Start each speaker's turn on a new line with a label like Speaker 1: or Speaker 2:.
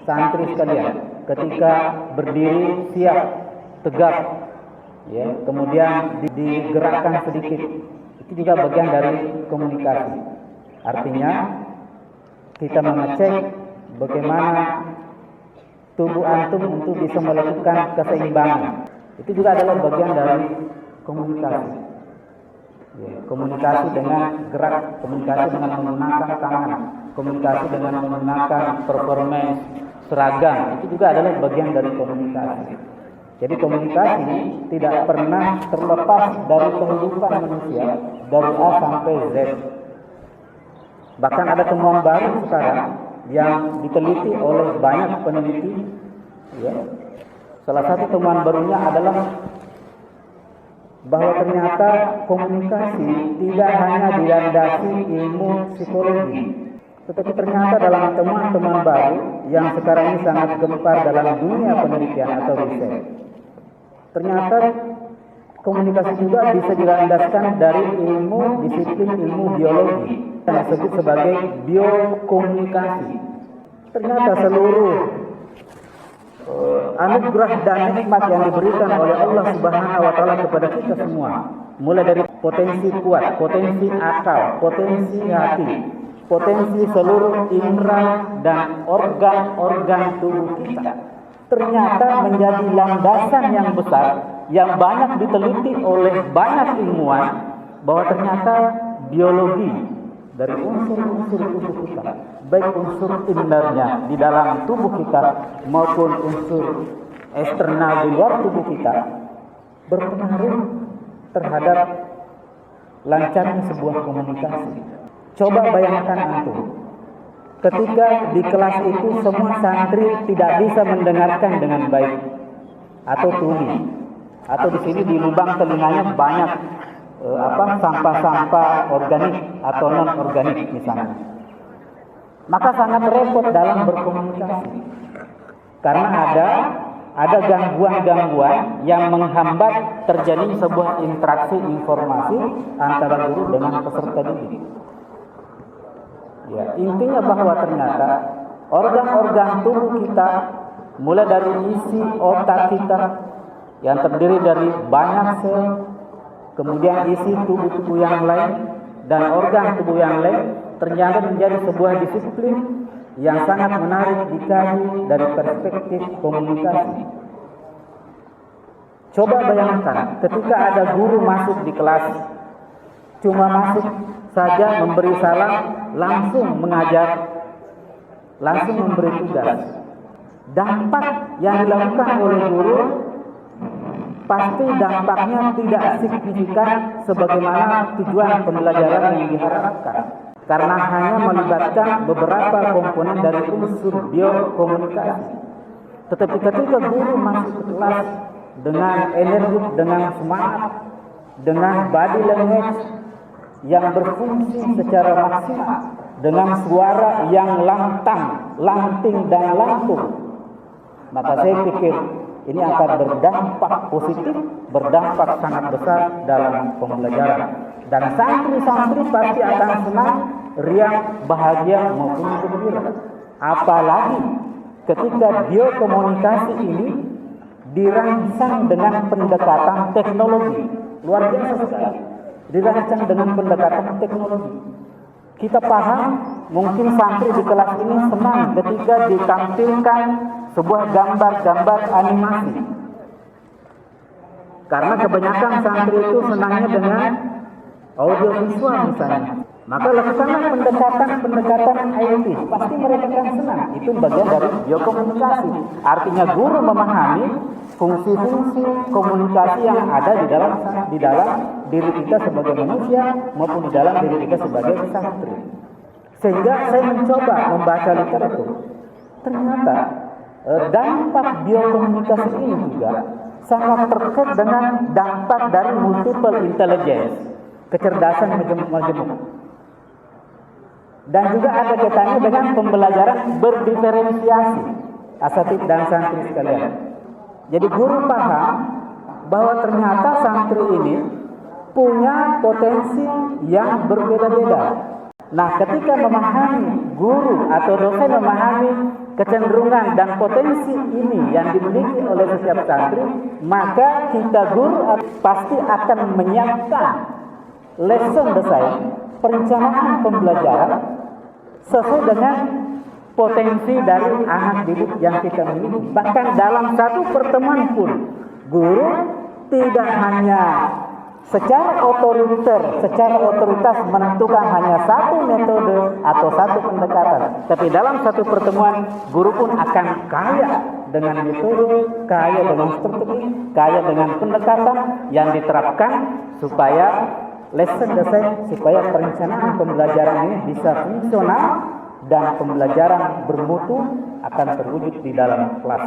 Speaker 1: santri sekalian ketika berdiri siap tegak, ya, kemudian digerakkan sedikit, itu juga bagian dari komunikasi. Artinya kita mengecek bagaimana tubuh antum untuk bisa melakukan keseimbangan. Itu juga adalah bagian dari komunikasi. Ya, komunikasi dengan gerak, komunikasi dengan menggunakan tangan, komunikasi dengan menggunakan performance seragam, itu juga adalah bagian dari komunikasi. Jadi komunikasi tidak pernah terlepas dari kehidupan manusia dari A sampai Z. Bahkan ada temuan baru sekarang yang diteliti oleh banyak peneliti, ya. Salah satu temuan barunya adalah bahwa ternyata komunikasi tidak hanya dilandasi ilmu psikologi, tetapi ternyata dalam temuan-temuan baru yang sekarang ini sangat gempar dalam dunia penelitian atau riset, ternyata komunikasi juga bisa dilandaskan dari disiplin ilmu biologi yang disebut sebagai biokomunikasi. Ternyata seluruh anugerah dan nikmat yang diberikan oleh Allah Subhanahu wa taala kepada kita semua, mulai dari potensi kuat, potensi akal, potensi hati, potensi seluruh indera dan organ-organ tubuh kita, ternyata menjadi landasan yang besar yang banyak diteliti oleh banyak ilmuwan, bahwa ternyata biologi dari unsur-unsur tubuh kita, baik unsur innernya di dalam tubuh kita maupun unsur eksternal di luar tubuh kita, berpengaruh terhadap lancarnya sebuah komunikasi. Coba bayangkan antum, ketika di kelas itu semua santri tidak bisa mendengarkan dengan baik atau tuli, atau di sini di lubang telinganya banyak sampah-sampah organik atau non organik misalnya, maka sangat repot dalam berkomunikasi karena ada gangguan-gangguan yang menghambat terjadi sebuah interaksi informasi antara guru dengan peserta didik. Ya, intinya bahwa ternyata organ-organ tubuh kita, mulai dari isi otak kita yang terdiri dari banyak sel, kemudian isi tubuh-tubuh yang lain dan organ tubuh yang lain, ternyata menjadi sebuah disiplin yang sangat menarik dikaji dari perspektif komunikasi. Coba bayangkan ketika ada guru masuk di kelas, cuma masuk saja memberi salam, langsung mengajar, langsung memberi tugas. Dampak yang dilakukan oleh guru pasti dampaknya tidak signifikan sebagaimana tujuan pembelajaran yang diharapkan, karena hanya melibatkan beberapa komponen dari unsur biokomunikasi. Tetapi ketika guru masuk ke kelas dengan energi, dengan semangat, dengan body language yang berfungsi secara maksimal, dengan suara yang lantang, lanting dan lantung, maka saya pikir ini akan berdampak positif, berdampak sangat besar dalam pembelajaran. Dan santri-santri pasti akan senang, riang, bahagia maupun gembira. Apalagi ketika biokomunikasi ini dirancang dengan pendekatan teknologi. Luar biasa sekali. Dirancang dengan pendekatan teknologi. Kita paham, mungkin santri di kelas ini senang ketika ditampilkan sebuah gambar-gambar animasi. Karena kebanyakan santri itu senangnya dengan audio visual misalnya. Maka lakukanlah pendekatan IT, pasti mereka akan senang. Itu bagian dari biokomunikasi. Artinya guru memahami fungsi-fungsi komunikasi yang ada di dalam diri kita sebagai manusia maupun di dalam diri kita sebagai santri. Sehingga saya mencoba membaca literatur. Ternyata dampak biokomunikasi ini juga sangat terkait dengan dampak dari multiple intelligence, kecerdasan majemuk. Dan juga ada kaitannya dengan pembelajaran berdiferensiasi, asatid dan santri sekalian. Jadi guru paham bahwa ternyata santri ini punya potensi yang berbeda-beda. Nah, ketika memahami, guru atau dosen memahami kecenderungan dan potensi ini yang dimiliki oleh setiap santri, maka kita guru pasti akan menyiapkan lesson design, perencanaan pembelajaran sesuai dengan potensi dari anak didik yang kita miliki. Bahkan dalam satu pertemuan pun, guru tidak hanya secara otoritas menentukan hanya satu metode atau satu pendekatan, tapi dalam satu pertemuan guru pun akan kaya dengan metode, kaya dengan strategi, kaya dengan pendekatan yang diterapkan supaya lesson design, supaya perencanaan pembelajaran ini bisa fungsional dan pembelajaran bermutu akan terwujud di dalam kelas.